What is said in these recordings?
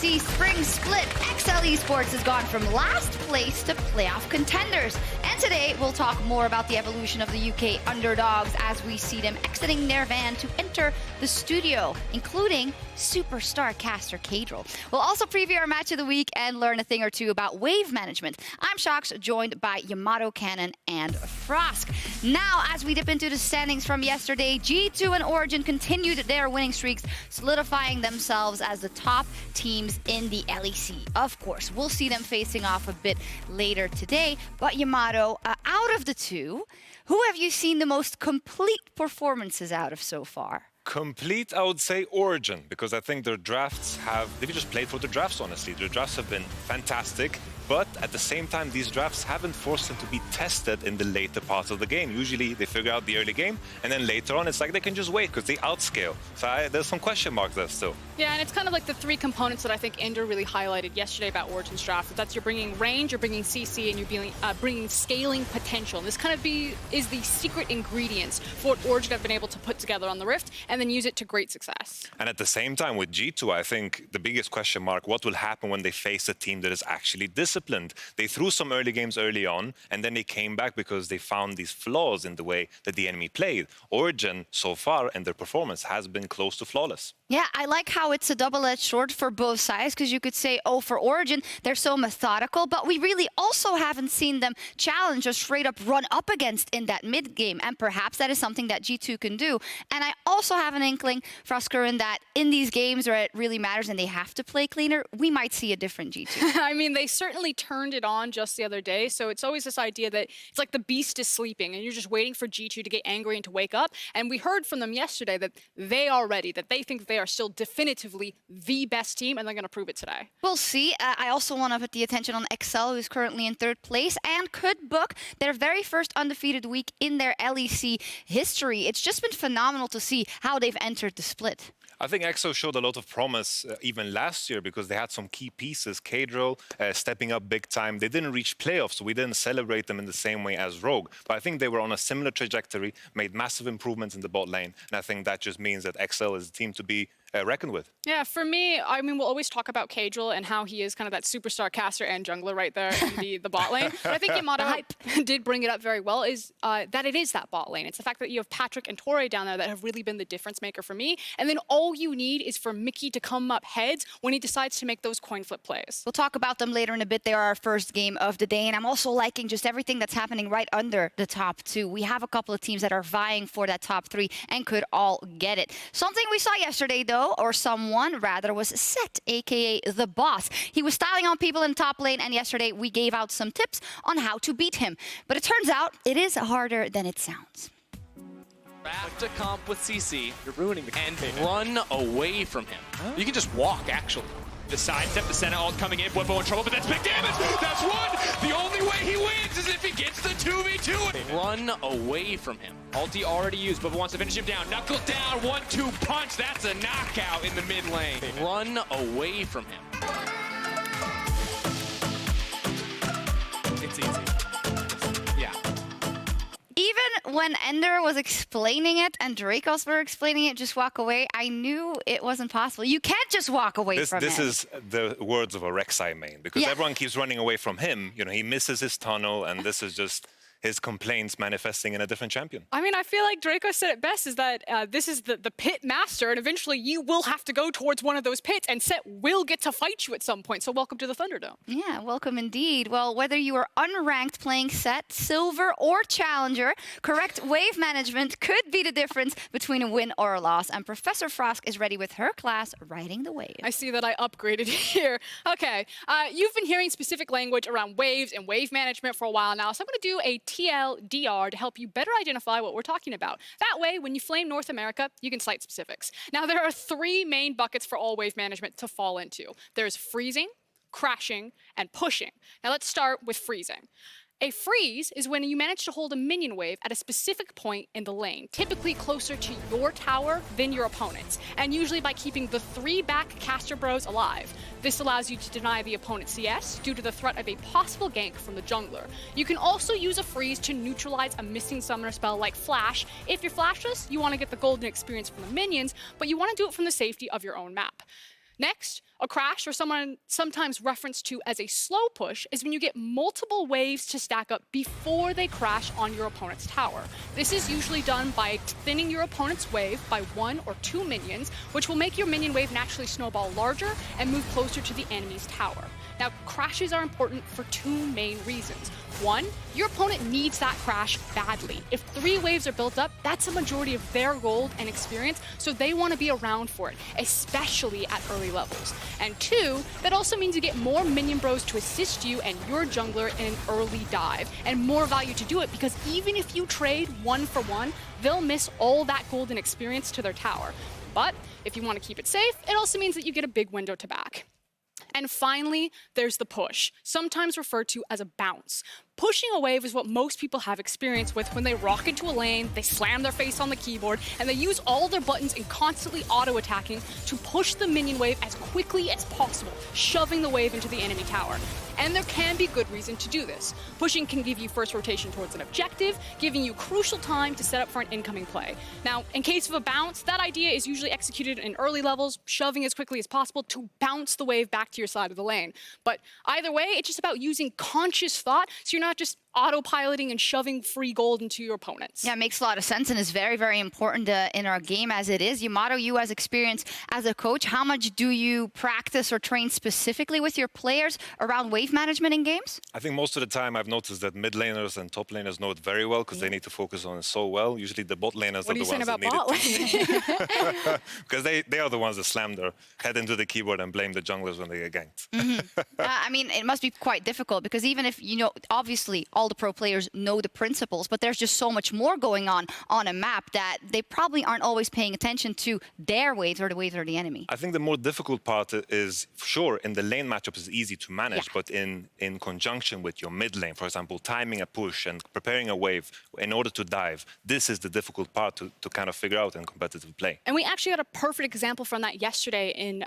LEC Spring Split, XL Esports has gone from last place to playoff contenders. And today, we'll talk more about the evolution of the UK underdogs as we see them exiting their van to enter the studio, including superstar caster Kadril. We'll also preview our match of the week and learn a thing or two about wave management. I'm Shox, joined by Yamato Cannon and Frosk. Now, as we dip into the standings from yesterday, G2 and Origin continued their winning streaks, solidifying themselves as the top teams in the LEC. Of course, we'll see them facing off a bit later today. But Yamato, out of the two, who have you seen the most complete performances out of so far? Complete, I would say Origin, because I think their drafts they've just played for the drafts, honestly. Their drafts have been fantastic, but at the same time, these drafts haven't forced them to be tested in the later parts of the game. Usually, they figure out the early game, and then later on, it's like they can just wait, because they outscale. So there's some question marks there still. Yeah, and it's kind of like the three components that I think Ender really highlighted yesterday about Origin's draft. That's you're bringing range, you're bringing CC, and you're bringing scaling potential. And this kind of is the secret ingredients for what Origin have been able to put together on the Rift, and then use it to great success. And at the same time, with G2, I think the biggest question mark, what will happen when they face a team that is actually disciplined? They threw some early games early on, and then they came back because they found these flaws in the way that the enemy played. Origin, so far, and their performance has been close to flawless. Yeah, I like how it's a double-edged sword for both sides, because you could say, oh, for Origin, they're so methodical, but we really also haven't seen them challenge or straight up run up against in that mid game, and perhaps that is something that G2 can do. And I also have an inkling, Froskurin, that in these games where it really matters and they have to play cleaner, we might see a different G2. I mean, they certainly turned it on just the other day, so it's always this idea that it's like the beast is sleeping, and you're just waiting for G2 to get angry and to wake up. And we heard from them yesterday that they are ready, that they think they are still definitively the best team, and they're going to prove it today. We'll see. I also want to put the attention on XL, who's currently in third place and could book their very first undefeated week in their LEC history. It's just been phenomenal to see how they've entered the split. I think EXO showed a lot of promise even last year because they had some key pieces. Kadril stepping up big time. They didn't reach playoffs, so we didn't celebrate them in the same way as Rogue. But I think they were on a similar trajectory, made massive improvements in the bot lane. And I think that just means that XL is a team to be reckoned with. Yeah, for me, I mean, we'll always talk about Kadril and how he is kind of that superstar caster and jungler right there in the bot lane. But I think Yamato did bring it up very well, is that it is that bot lane. It's the fact that you have Patrick and Torre down there that have really been the difference maker for me. And then all you need is for Mickey to come up heads when he decides to make those coin flip plays. We'll talk about them later in a bit. They are our first game of the day. And I'm also liking just everything that's happening right under the top two. We have a couple of teams that are vying for that top three and could all get it. Something we saw yesterday, though, or someone rather, was Set, aka the boss. He was styling on people in top lane, and yesterday we gave out some tips on how to beat him. But it turns out it is harder than it sounds. Wrap to comp with CC. You're ruining the and run away from him. Huh? You can just walk, actually. The sidestep, the center ult coming in, Webbo in trouble, but that's big damage! That's one! The only way he wins is if he gets the 2v2! Run away from him. Ulti already used, Webbo wants to finish him down. Knuckle down, 1-2 punch, that's a knockout in the mid lane. Run away from him. It's easy. Yeah. Even when Ender was explaining it and Dracos were explaining it, just walk away, I knew it wasn't possible. You can't just walk away from This him. is the words of a Rek'Sai main, because everyone keeps running away from him. You know, he misses his tunnel, and this is just his complaints manifesting in a different champion. I mean, I feel like Draco said it best, is that this is the pit master, and eventually you will have to go towards one of those pits, and Set will get to fight you at some point. So welcome to the Thunderdome. Yeah, welcome indeed. Well, whether you are unranked playing Set, Silver, or Challenger, correct wave management could be the difference between a win or a loss. And Professor Frosk is ready with her class, Riding the Wave. I see that I upgraded here. Okay, you've been hearing specific language around waves and wave management for a while now, so I'm going to do a TLDR to help you better identify what we're talking about. That way, when you flame North America, you can cite specifics. Now, there are three main buckets for all wave management to fall into. There's freezing, crashing, and pushing. Now, let's start with freezing. A freeze is when you manage to hold a minion wave at a specific point in the lane, typically closer to your tower than your opponent's, and usually by keeping the 3 back caster bros alive. This allows you to deny the opponent's CS due to the threat of a possible gank from the jungler. You can also use a freeze to neutralize a missing summoner spell like Flash. If you're flashless, you want to get the golden experience from the minions, but you want to do it from the safety of your own map. Next, a crash, or sometimes referenced to as a slow push, is when you get multiple waves to stack up before they crash on your opponent's tower. This is usually done by thinning your opponent's wave by 1 or 2 minions, which will make your minion wave naturally snowball larger and move closer to the enemy's tower. Now, crashes are important for 2 main reasons. 1, your opponent needs that crash badly. If 3 waves are built up, that's a majority of their gold and experience, so they want to be around for it, especially at early levels. And 2, that also means you get more minion bros to assist you and your jungler in an early dive, and more value to do it, because even if you trade 1 for 1, they'll miss all that golden experience to their tower. But if you want to keep it safe, it also means that you get a big window to back. And finally, there's the push, sometimes referred to as a bounce. Pushing a wave is what most people have experience with when they rock into a lane, they slam their face on the keyboard, and they use all their buttons and constantly auto-attacking to push the minion wave as quickly as possible, shoving the wave into the enemy tower. And there can be good reason to do this. Pushing can give you first rotation towards an objective, giving you crucial time to set up for an incoming play. Now, in case of a bounce, that idea is usually executed in early levels, shoving as quickly as possible to bounce the wave back to your side of the lane. But either way, it's just about using conscious thought, so you're not just autopiloting and shoving free gold into your opponents. Yeah, it makes a lot of sense and is very, very important in our game as it is. Yamato, you as experience as a coach, how much do you practice or train specifically with your players around wave management in games? I think most of the time I've noticed that mid laners and top laners know it very well because they need to focus on it so well. Usually the bot laners are the ones that need it. Because they are the ones that slam their head into the keyboard and blame the junglers when they get ganked. I mean, it must be quite difficult because even if, you know, obviously all the pro players know the principles, but there's just so much more going on a map that they probably aren't always paying attention to their waves or the waves of the enemy. I think the more difficult part is, sure, in the lane matchup is easy to manage, but in conjunction with your mid lane, for example, timing a push and preparing a wave in order to dive, this is the difficult part to kind of figure out in competitive play. And we actually had a perfect example from that yesterday in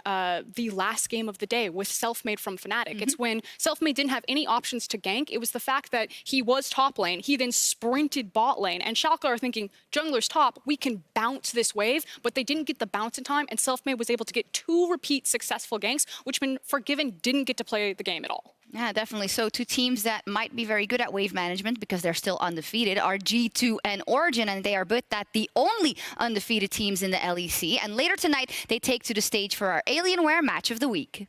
the last game of the day with Selfmade from Fnatic. It's when Selfmade didn't have any options to gank. It was the fact that he was top lane. He then sprinted bot lane, and Schalke are thinking, jungler's top, we can bounce this wave, but they didn't get the bounce in time, and Selfmade was able to get 2 repeat successful ganks, which meant Forgiven didn't get to play the game at all. Yeah, definitely. So 2 teams that might be very good at wave management because they're still undefeated are G2 and Origin, and they are both the only undefeated teams in the LEC. And later tonight, they take to the stage for our Alienware Match of the Week.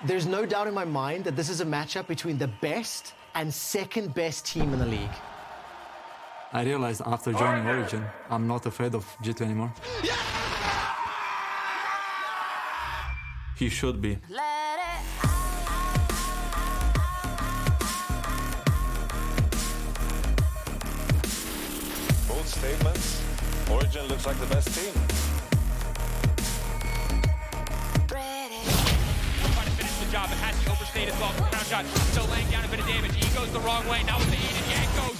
There's no doubt in my mind that this is a matchup between the best and second best team in the league. I realized after joining Origin, I'm not afraid of G2 anymore. Yeah! He should be. Bold statements. Origin looks like the best team. Job, but has he overstayed his ball? Crown shot, still laying down a bit of damage. He goes the wrong way. Now with the Eden Yank goes.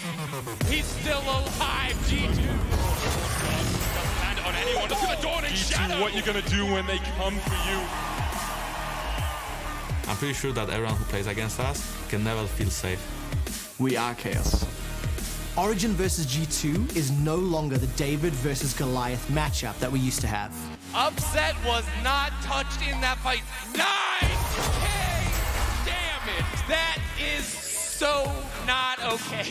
He's still alive. G2. Doesn't land on anyone. Look at the dawning shadow. What you're gonna do when they come for you? I'm pretty sure that everyone who plays against us can never feel safe. We are chaos. Origin versus G2 is no longer the David versus Goliath matchup that we used to have. Upset was not touched in that fight. 9K damage. That is so not okay.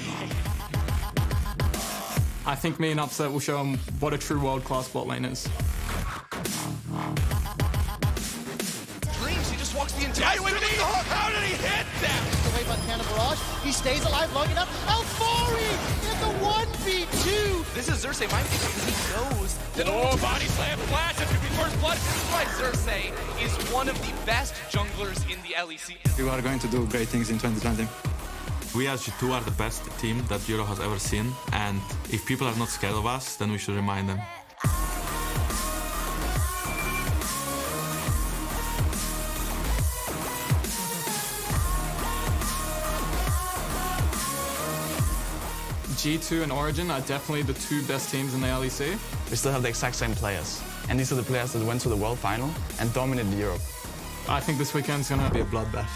I think me and Upset will show him what a true world-class bot lane is. Dreams, he just walks the entire way with the hook. How did he hit that? Away by Cannon Barrage. He stays alive long enough. Alfari in the 1v2. This is Xerxes. My thinking he knows that body slam flash. That's gonna be first blood. This is why Xerxes is one of the best junglers in the LEC. You are going to do great things in 2020. We as G2 are the best team that Euro has ever seen, and if people are not scared of us, then we should remind them. G2 and Origin are definitely the 2 best teams in the LEC. We still have the exact same players. And these are the players that went to the World Final and dominated Europe. I think this weekend's gonna Be a bloodbath.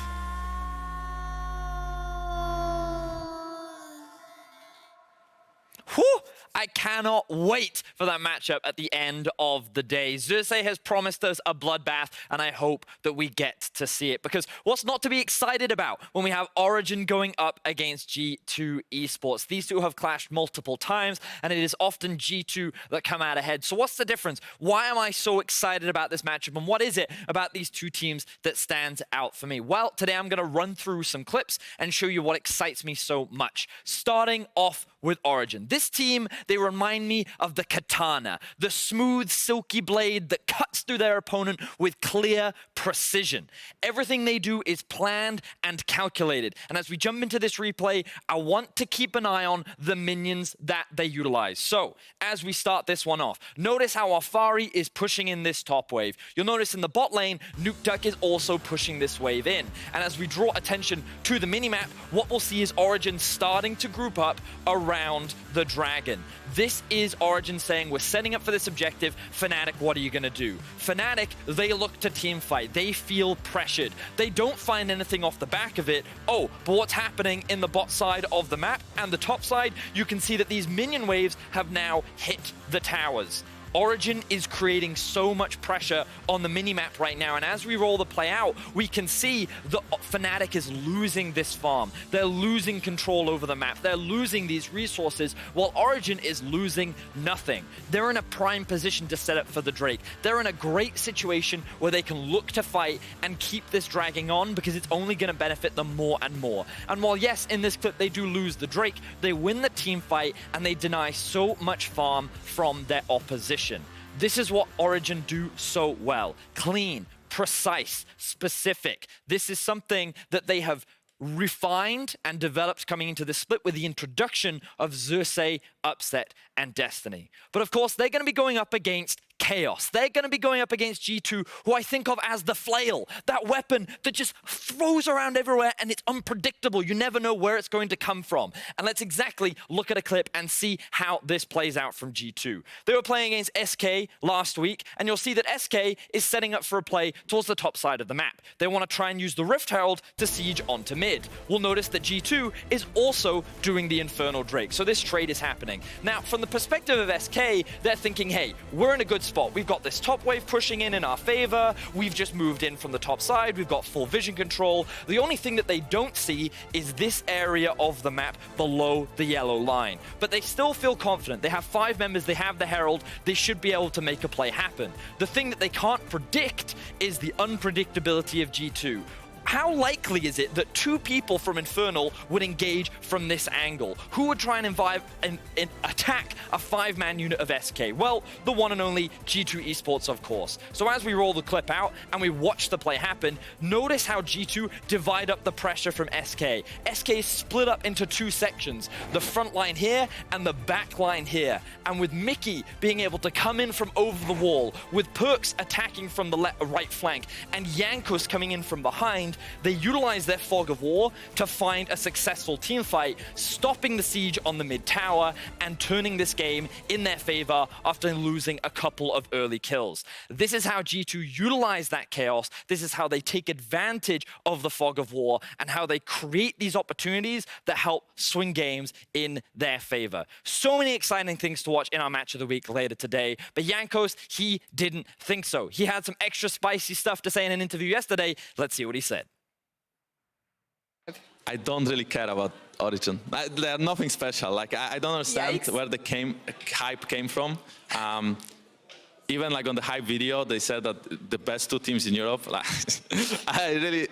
Whew! I can't cannot wait for that matchup at the end of the day. Xerxes has promised us a bloodbath, and I hope that we get to see it, because what's not to be excited about when we have Origin going up against G2 Esports? These two have clashed multiple times, and it is often G2 that come out ahead. So what's the difference? Why am I so excited about this matchup, and what is it about these two teams that stands out for me? Well, today I'm going to run through some clips and show you what excites me so much. Starting off with Origin. This team, they remind me of the katana, the smooth, silky blade that cuts through their opponent with clear precision. Everything they do is planned and calculated. And as we jump into this replay, I want to keep an eye on the minions that they utilize. So, as we start this one off, notice how Afari is pushing in this top wave. You'll notice in the bot lane, Nukeduck is also pushing this wave in. And as we draw attention to the minimap, what we'll see is Origin starting to group up around the dragon. This is Origin saying, we're setting up for this objective. Fnatic, what are you going to do? Fnatic, they look to teamfight. They feel pressured. They don't find anything off the back of it. Oh, but what's happening in the bot side of the map and the top side, you can see that these minion waves have now hit the towers. Origin is creating so much pressure on the minimap right now, and as we roll the play out, we can see that Fnatic is losing this farm. They're losing control over the map. They're losing these resources, while Origin is losing nothing. They're in a prime position to set up for the Drake. They're in a great situation where they can look to fight and keep this dragging on, because it's only going to benefit them more and more. And while, yes, in this clip they do lose the Drake, they win the team fight, and they deny so much farm from their opposition. This is what Origin do so well. Clean, precise, specific. This is something that they have refined and developed coming into this split with the introduction of Xerxes, Upset, and Destiny. But of course, they're going to be going up against Chaos. They're going to be going up against G2, who I think of as the flail, that weapon that just throws around everywhere and it's unpredictable. You never know where it's going to come from. And let's exactly look at a clip and see how this plays out from G2. They were playing against SK last week, and you'll see that SK is setting up for a play towards the top side of the map. They want to try and use the Rift Herald to siege onto mid. We'll notice that G2 is also doing the Infernal Drake, so this trade is happening. Now, from the perspective of SK, they're thinking, hey, we're in a good spot. We've got this top wave pushing in our favor. We've just moved in from the top side. We've got full vision control. The only thing that they don't see is this area of the map below the yellow line. But they still feel confident. They have 5 members. They have the Herald. They should be able to make a play happen. The thing that they can't predict is the unpredictability of G2. How likely is it that 2 people from Infernal would engage from this angle? Who would try and attack a 5-man unit of SK? Well, the one and only G2 Esports, of course. So as we roll the clip out and we watch the play happen, notice how G2 divide up the pressure from SK. SK is split up into 2 sections, the front line here and the back line here. And with Mickey being able to come in from over the wall, with Perks attacking from the right flank, and Jankos coming in from behind, they utilize their fog of war to find a successful team fight, stopping the siege on the mid tower and turning this game in their favor after losing a couple of early kills. This is how G2 utilize that chaos. This is how they take advantage of the fog of war and how they create these opportunities that help swing games in their favor. So many exciting things to watch in our match of the week later today, but Jankos, he didn't think so. He had some extra spicy stuff to say in an interview yesterday. Let's see what he said. I don't really care about Origin. They're nothing special. Like I don't understand where the hype came from. Even like on the hype video, they said that the best 2 teams in Europe. Like, I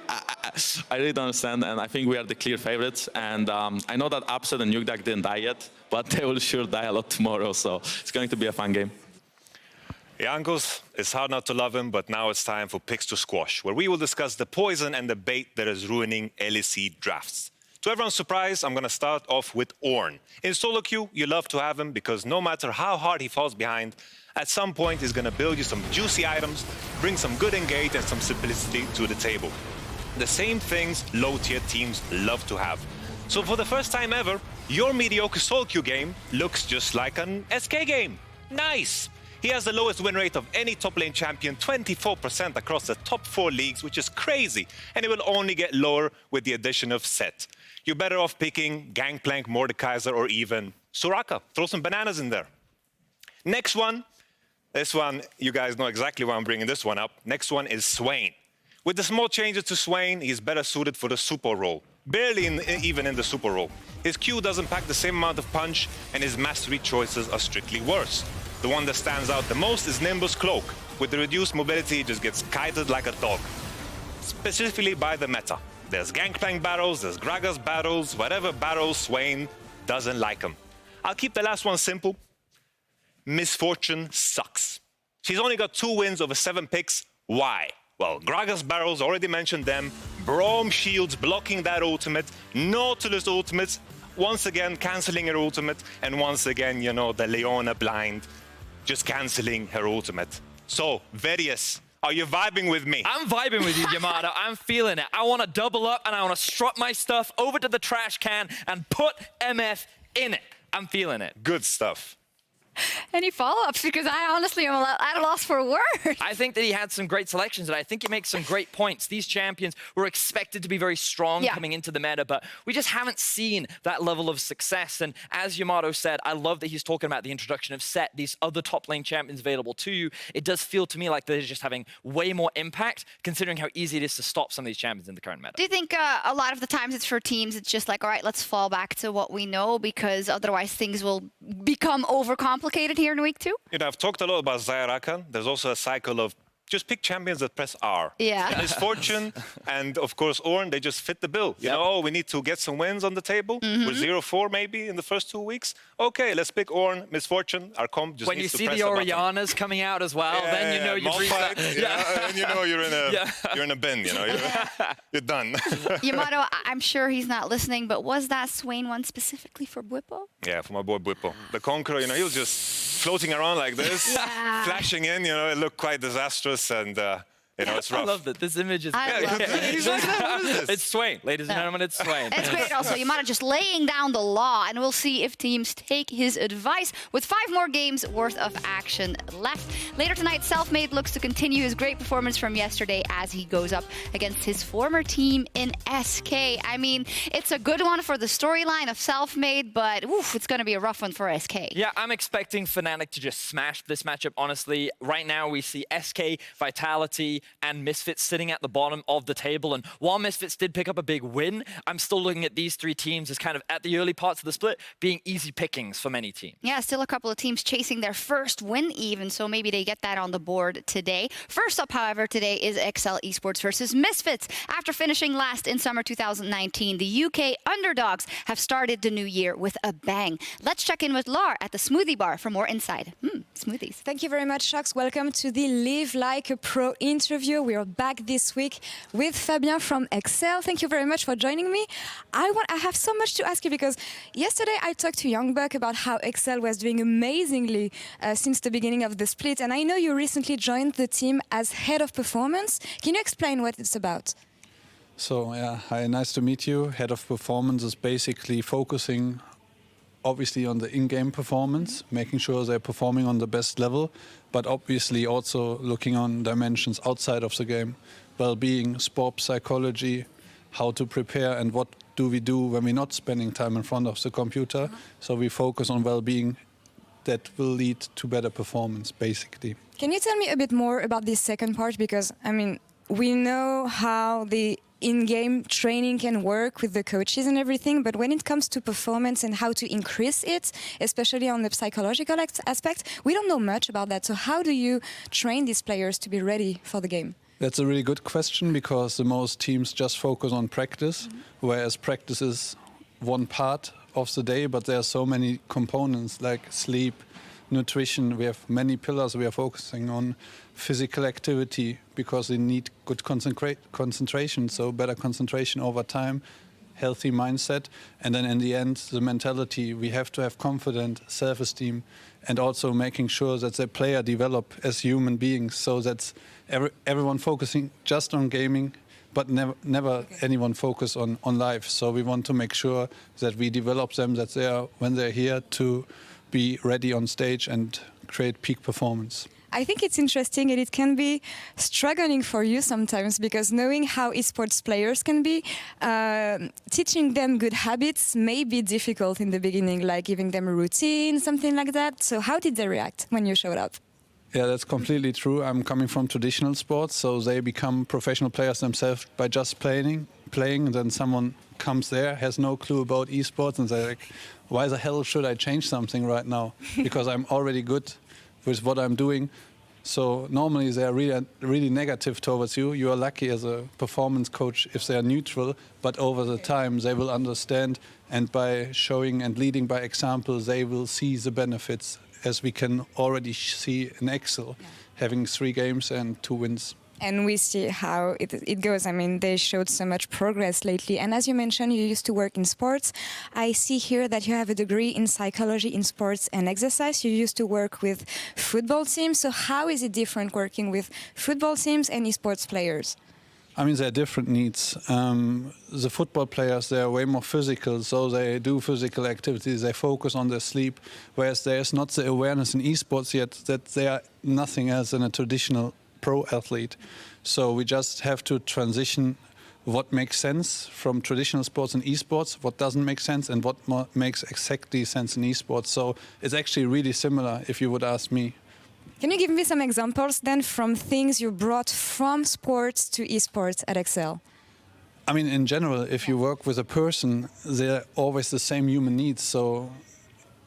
really don't understand, and I think we are the clear favorites. And I know that Upset and Nukeduck didn't die yet, but they will sure die a lot tomorrow. So it's going to be a fun game. Jankos, it's hard not to love him, but now it's time for Picks to Squash, where we will discuss the poison and the bait that is ruining LEC drafts. To everyone's surprise, I'm going to start off with Ornn. In solo queue, you love to have him because no matter how hard he falls behind, at some point he's going to build you some juicy items, bring some good engage and some simplicity to the table. The same things low-tier teams love to have. So for the first time ever, your mediocre solo queue game looks just like an SK game. Nice! He has the lowest win rate of any top lane champion, 24% across the top 4 leagues, which is crazy. And it will only get lower with the addition of Set. You're better off picking Gangplank, Mordekaiser, or even Soraka. Throw some bananas in there. Next one, this one, you guys know exactly why I'm bringing this one up. Next one is Swain. With the small changes to Swain, he's better suited for the super role. Barely even in the super role. His Q doesn't pack the same amount of punch, and his mastery choices are strictly worse. The one that stands out the most is Nimbus Cloak. With the reduced mobility, he just gets kited like a dog. Specifically by the meta. There's Gangplank battles, there's Gragas battles, whatever battles, Swain doesn't like him. I'll keep the last one simple. Misfortune sucks. She's only got 2 wins over 7 picks. Why? Well, Gragas barrels, already mentioned them. Braum shields blocking that ultimate. Nautilus ultimates, once again cancelling her ultimate. And once again, you know, the Leona blind, just cancelling her ultimate. So, VODS, are you vibing with me? I'm vibing with you, Yamato. I'm feeling it. I want to double up and I want to strut my stuff over to the trash can and put MF in it. I'm feeling it. Good stuff. Any follow-ups? Because I honestly am at a loss for words. I think that he had some great selections, and I think he makes some great points. These champions were expected to be very strong coming into the meta, but we just haven't seen that level of success. And as Yamato said, I love that he's talking about the introduction of Set, these other top lane champions available to you. It does feel to me like they're just having way more impact, considering how easy it is to stop some of these champions in the current meta. Do you think a lot of the times it's for teams, it's just like, all right, let's fall back to what we know, because otherwise things will become overcomplicated here in week 2? You know, I've talked a lot about Zayarakan. There's also a cycle of just pick champions that press R. Yeah. Misfortune and, of course, Ornn, they just fit the bill. You know, we need to get some wins on the table. We're 0-4 maybe in the first 2 weeks. Okay, let's pick Ornn, Misfortune. Our comp just when you needs to see press the a Orianas coming out as well, then you know you've reached that. And you know you're in a you're in a bin. You know, you're done. Yamato, I'm sure he's not listening, but was that Swain one specifically for Bwipo? Yeah, for my boy Bwipo. The Conqueror, you know, he was just floating around like this, flashing in. You know, it looked quite disastrous, and you know, it's rough. I love that. This image is It's Swain, ladies and gentlemen, it's Swain. It's great also. Yamato just laying down the law, and we'll see if teams take his advice with 5 more games worth of action left. Later tonight, Selfmade looks to continue his great performance from yesterday as he goes up against his former team in SK. I mean, it's a good one for the storyline of Selfmade, but oof, it's going to be a rough one for SK. Yeah, I'm expecting Fnatic to just smash this matchup, honestly. Right now, we see SK, Vitality, and Misfits sitting at the bottom of the table. And while Misfits did pick up a big win, I'm still looking at these 3 teams as kind of at the early parts of the split being easy pickings for many teams. Yeah, still a couple of teams chasing their first win even, so maybe they get that on the board today. First up, however, today is XL Esports versus Misfits. After finishing last in summer 2019, the UK underdogs have started the new year with a bang. Let's check in with Lar at the Smoothie Bar for more insight. Smoothies. Thank you very much, Sharks. Welcome to the Live Like a Pro interview. We are back this week with Fabien from XL. Thank you very much for joining me. I have so much to ask you because yesterday I talked to Youngbuck about how XL was doing amazingly since the beginning of the split, and I know you recently joined the team as head of performance. Can you explain what it's about? So, yeah, hi, nice to meet you. Head of performance is basically focusing obviously on the in-game performance, making sure they're performing on the best level, but obviously also looking on dimensions outside of the game, well-being, sport psychology, how to prepare, and what do we do when we're not spending time in front of the computer. So we focus on well-being that will lead to better performance, basically. Can you tell me a bit more about this second part? Because, I mean, we know how the in-game training can work with the coaches and everything, but when it comes to performance and how to increase it, especially on the psychological aspect, we don't know much about that. So how do you train these players to be ready for the game? That's a really good question, because the most teams just focus on practice, whereas practice is one part of the day, but there are so many components like sleep, nutrition. We have many pillars we are focusing on. Physical activity, because they need good concentration, so better concentration over time, healthy mindset, and then in the end, the mentality. We have to have confidence, self-esteem, and also making sure that the player develop as human beings, so that's everyone focusing just on gaming, but never anyone focus on life. So we want to make sure that we develop them, that they are, when they're here, to be ready on stage and create peak performance. I think it's interesting and it can be struggling for you sometimes because knowing how esports players can be, teaching them good habits may be difficult in the beginning, like giving them a routine, something like that. So how did they react when you showed up? Yeah, that's completely true. I'm coming from traditional sports, so they become professional players themselves by just playing, and then someone comes there, has no clue about esports, and they're like, why the hell should I change something right now? Because I'm already good with what I'm doing. So normally they're really negative towards you. You are lucky as a performance coach if they are neutral, but over the time they will understand, and by showing and leading by example, they will see the benefits, as we can already see in Excel, having 3 games and 2 wins. And we see how it goes. I mean, they showed so much progress lately. And as you mentioned, you used to work in sports. I see here that you have a degree in psychology in sports and exercise. You used to work with football teams. So how is it different working with football teams and esports players? I mean, there are different needs. The football players, they are way more physical, so they do physical activities, they focus on their sleep, whereas there's not the awareness in esports yet that they are nothing else than a traditional pro athlete. So we just have to transition what makes sense from traditional sports and esports, what doesn't make sense, and what makes exactly sense in esports. So it's actually really similar, if you would ask me. Can you give me some examples then from things you brought from sports to esports at Excel? I mean, in general, if you work with a person, they're always the same human needs. So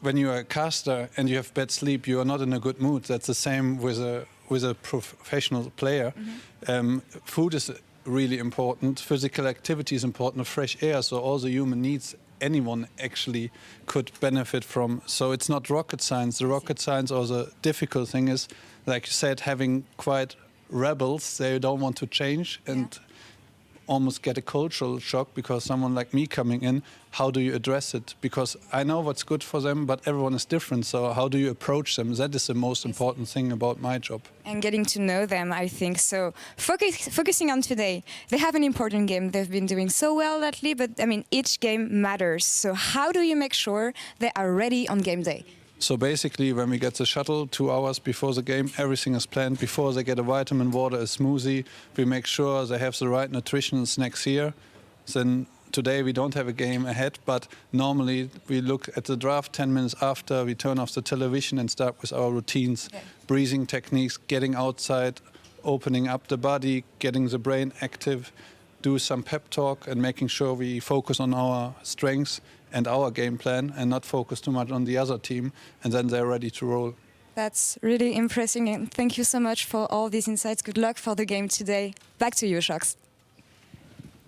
when you're a caster and you have bad sleep, you are not in a good mood. That's the same with a professional player. Food is really important. Physical activity is important. Fresh air. So all the human needs anyone actually could benefit from. So it's not rocket science. The rocket science or the difficult thing is, like you said, having quite rebels. They don't want to change and almost get a cultural shock because someone like me coming in, how do you address it? Because I know what's good for them, but everyone is different. So how do you approach them? That is the most important thing about my job. And getting to know them, I think. So focusing on today, they have an important game. They've been doing so well lately, but I mean, each game matters. So how do you make sure they are ready on game day? So basically, when we get the shuttle 2 hours before the game, everything is planned. Before they get a vitamin water, a smoothie, we make sure they have the right nutrition and snacks here. Then today we don't have a game ahead, but normally we look at the draft 10 minutes after, we turn off the television and start with our routines, breathing techniques, getting outside, opening up the body, getting the brain active, do some pep talk and making sure we focus on our strengths and our game plan and not focus too much on the other team, and then they're ready to roll. That's really impressive, and thank you so much for all these insights. Good luck for the game today. Back to you, Shox.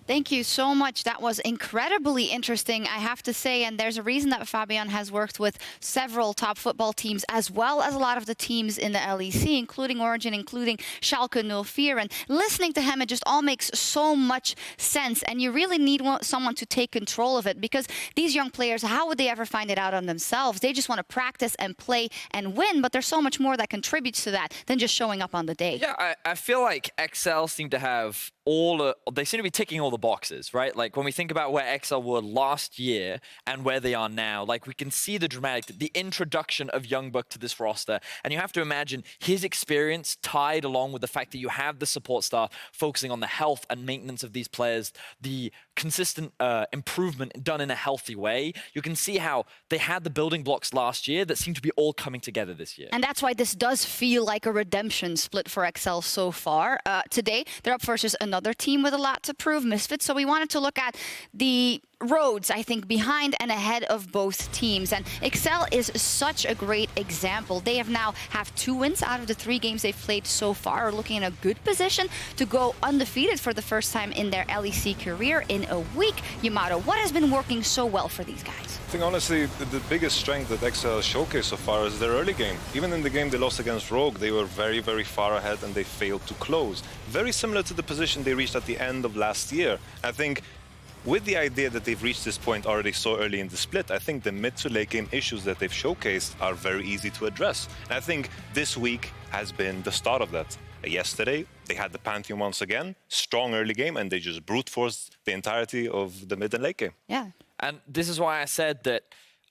Thank you so much. That was incredibly interesting, I have to say. And there's a reason that Fabian has worked with several top football teams, as well as a lot of the teams in the LEC, including Origin, including Schalke 04. And listening to him, it just all makes so much sense. And you really need someone to take control of it, because these young players, how would they ever find it out on themselves? They just want to practice and play and win. But there's so much more that contributes to that than just showing up on the day. Yeah, I feel like Excel seem to have they seem to be ticking all the boxes, right? Like when we think about where Excel were last year and where they are now, like we can see the introduction of Youngbuck to this roster. And you have to imagine his experience tied along with the fact that you have the support staff focusing on the health and maintenance of these players, the consistent improvement done in a healthy way. You can see how they had the building blocks last year that seem to be all coming together this year. And that's why this does feel like a redemption split for Excel so far. Today, they're up versus another team with a lot to prove, Misfits. So we wanted to look at the roads, I think, behind and ahead of both teams. And Excel is such a great example. They have 2 wins out of the 3 games they've played so far, are looking in a good position to go undefeated for the first time in their LEC career in a week. Yamato, what has been working so well for these guys? I think honestly the biggest strength that Excel has showcased so far is their early game. Even in the game they lost against Rogue, they were very, very far ahead and they failed to close. Very similar to the position they reached at the end of last year. I think with the idea that they've reached this point already so early in the split, I think the mid to late game issues that they've showcased are very easy to address. And I think this week has been the start of that. Yesterday, they had the Pantheon once again, strong early game, and they just brute forced the entirety of the mid and late game. Yeah. And this is why I said that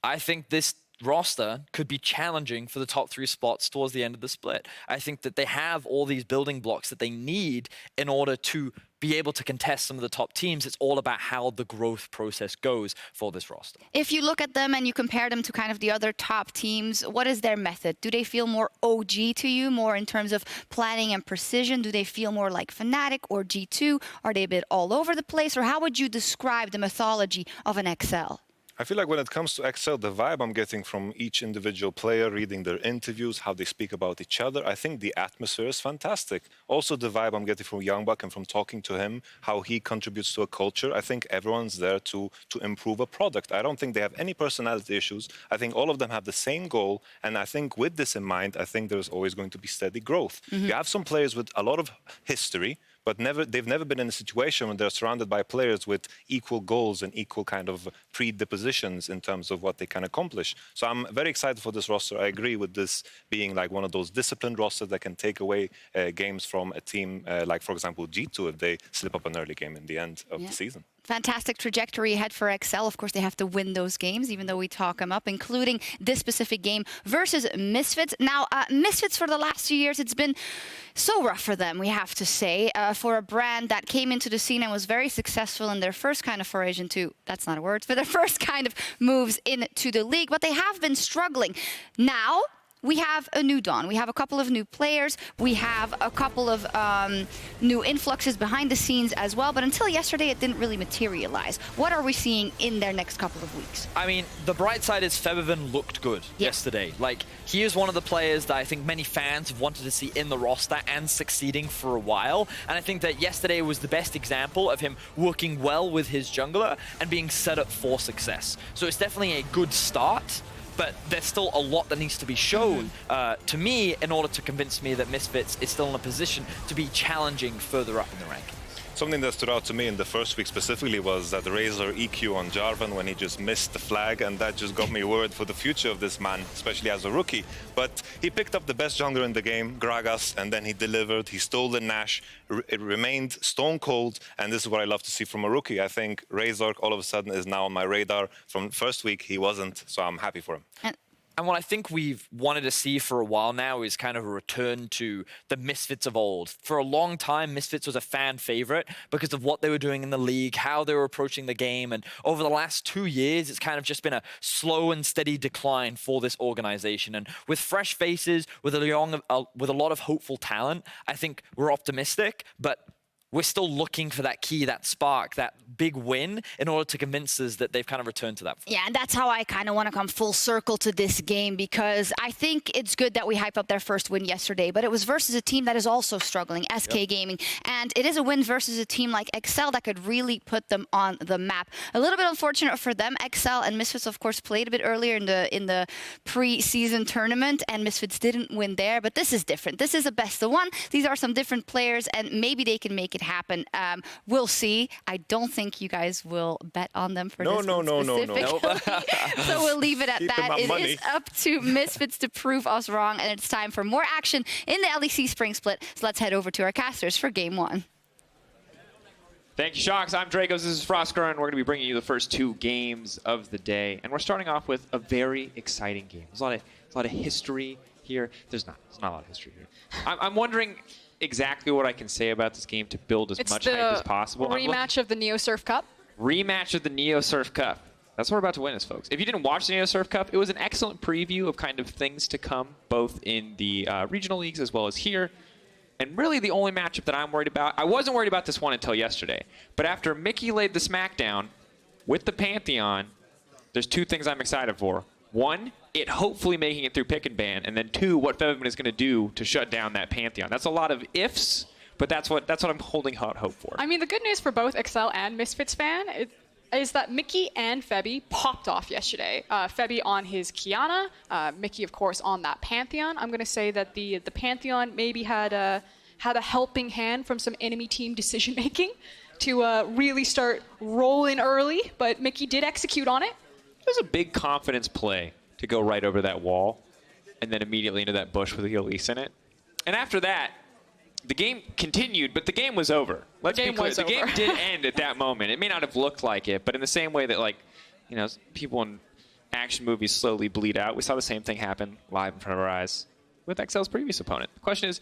I think this roster could be challenging for the top 3 spots towards the end of the split. I think that they have all these building blocks that they need in order to be able to contest some of the top teams. It's all about how the growth process goes for this roster. If you look at them and you compare them to kind of the other top teams, what is their method? Do they feel more OG to you, more in terms of planning and precision? Do they feel more like Fnatic or G2? Are they a bit all over the place? Or how would you describe the mythology of an XL? I feel like when it comes to XL, the vibe I'm getting from each individual player, reading their interviews, how they speak about each other, I think the atmosphere is fantastic. Also, the vibe I'm getting from Youngbuck and from talking to him, how he contributes to a culture. I think everyone's there to improve a product. I don't think they have any personality issues. I think all of them have the same goal. And I think with this in mind, I think there's always going to be steady growth. You have some players with a lot of history, but they've never been in a situation when they're surrounded by players with equal goals and equal kind of predispositions in terms of what they can accomplish. So I'm very excited for this roster. I agree with this being like one of those disciplined rosters that can take away games from a team like, for example, G2 if they slip up an early game in the end of the season. Fantastic trajectory ahead for XL. Of course, they have to win those games, even though we talk them up, including this specific game versus Misfits. Now, Misfits for the last few years, it's been so rough for them, we have to say, for a brand that came into the scene and was very successful in their first kind of forays into, that's not a word, for their first kind of moves into the league, but they have been struggling. Now, we have a new dawn. We have a couple of new players. We have a couple of new influxes behind the scenes as well. But until yesterday, it didn't really materialize. What are we seeing in their next couple of weeks? I mean, the bright side is Featherman looked good yesterday. Like, he is one of the players that I think many fans have wanted to see in the roster and succeeding for a while. And I think that yesterday was the best example of him working well with his jungler and being set up for success. So it's definitely a good start. But there's still a lot that needs to be shown to me in order to convince me that Misfits is still in a position to be challenging further up in the rankings. Something that stood out to me in the first week specifically was that Razor EQ on Jarvan when he just missed the flag, and that just got me worried for the future of this man, especially as a rookie. But he picked up the best jungler in the game, Gragas, and then he delivered. He stole the Nash. It remained stone cold, and this is what I love to see from a rookie. I think Razor all of a sudden is now on my radar. From first week, he wasn't, so I'm happy for him. And what I think we've wanted to see for a while now is kind of a return to the Misfits of old. For a long time, Misfits was a fan favorite because of what they were doing in the league, how they were approaching the game. And over the last 2 years, it's kind of just been a slow and steady decline for this organization. And with fresh faces, with a lot of hopeful talent, I think we're optimistic, but we're still looking for that key, that spark, that big win in order to convince us that they've kind of returned to that. Yeah, and that's how I kind of want to come full circle to this game, because I think it's good that we hype up their first win yesterday, but it was versus a team that is also struggling, SK Gaming, and it is a win versus a team like XL that could really put them on the map. A little bit unfortunate for them. XL and Misfits, of course, played a bit earlier in the pre-season tournament, and Misfits didn't win there, but this is different. This is a best of one. These are some different players, and maybe they can make it happen. We'll see. I don't think you guys will bet on them for this one specifically. So we'll leave it at that. It is up to Misfits to prove us wrong, and it's time for more action in the LEC Spring Split. So let's head over to our casters for Game 1. Thank you, Shocks. I'm Dragos. This is Frosker, and we're going to be bringing you the first 2 games of the day. And we're starting off with a very exciting game. There's a lot of history here. There's not a lot of history here. I'm wondering exactly what I can say about this game to build as much hype as possible. Rematch of the Neo Surf Cup. Rematch of the Neo Surf Cup. That's what we're about to witness, folks. If you didn't watch the Neo Surf Cup, it was an excellent preview of kind of things to come, both in the regional leagues as well as here. And really the only matchup that I'm worried about, I wasn't worried about this one until yesterday, but after Mickey laid the smackdown with the Pantheon, there's 2 things I'm excited for. 1, it hopefully making it through pick and ban, and then 2, what Featherman is going to do to shut down that Pantheon. That's a lot of ifs, but that's what I'm holding hot hope for. I mean, the good news for both XL and Misfits fan is that Mickey and Febby popped off yesterday. Febby on his Kiana, Mickey, of course, on that Pantheon. I'm going to say that the Pantheon maybe had a helping hand from some enemy team decision-making to really start rolling early, but Mickey did execute on it. It was a big confidence play to go right over that wall and then immediately into that bush with the Elise in it. And after that, the game continued, but the game was over. Let's be clear. The game did end at that moment. It may not have looked like it, but in the same way that, like, you know, people in action movies slowly bleed out. We saw the same thing happen live in front of our eyes with XL's previous opponent. The question is,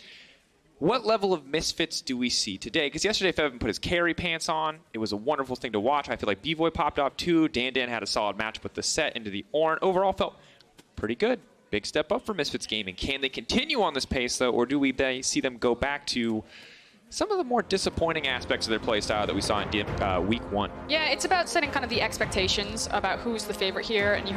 what level of Misfits do we see today? Because yesterday Fevin put his carry pants on. It was a wonderful thing to watch. I feel like B-Boy popped off too. Dan had a solid match with the set into the Ornn. Overall felt pretty good. Big step up for Misfits Gaming. Can they continue on this pace though, or do we see them go back to some of the more disappointing aspects of their playstyle that we saw in week 1? Yeah, it's about setting kind of the expectations about who's the favorite here. And you